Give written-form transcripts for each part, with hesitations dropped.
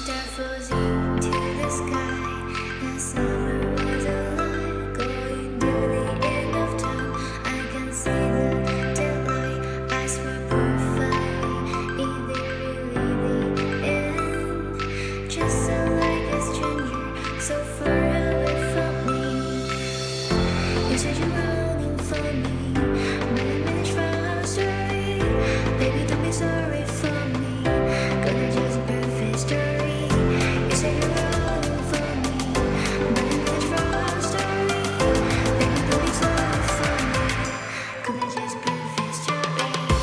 Star falls into the sky. The summer was alive, going to the end of time. I can see the daylight. Eyes were perfectly in the really the end. Just so like a stranger, so far away from me. You said you're running for me, but I managed from our story. Baby, don't be sorry for me. Gonna just a perfect story. You said you're running for me, but I managed from our story. Baby, don't be sorry for me. Gonna just a perfect story.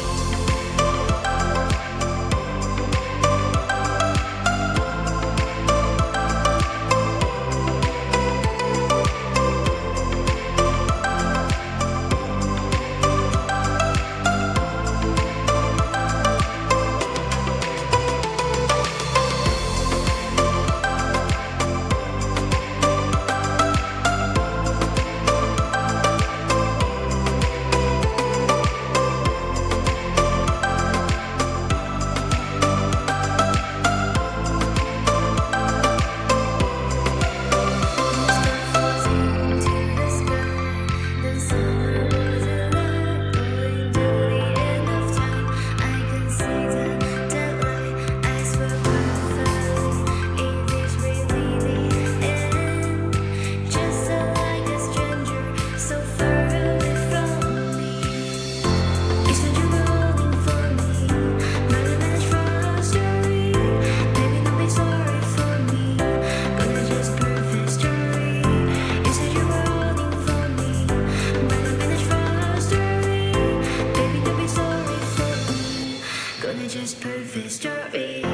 Just perfect story.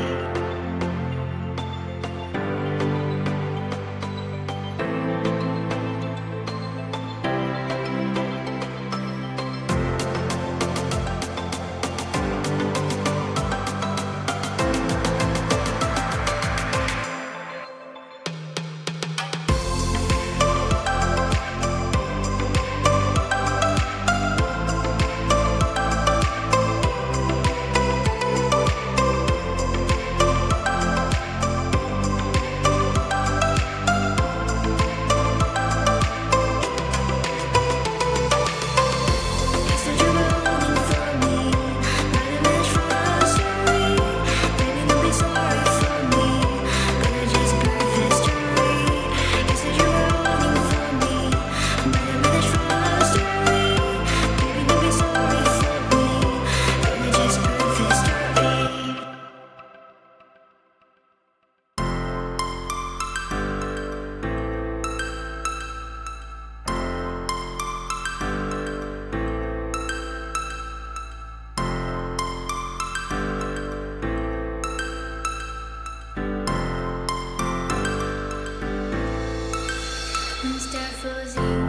Star falls in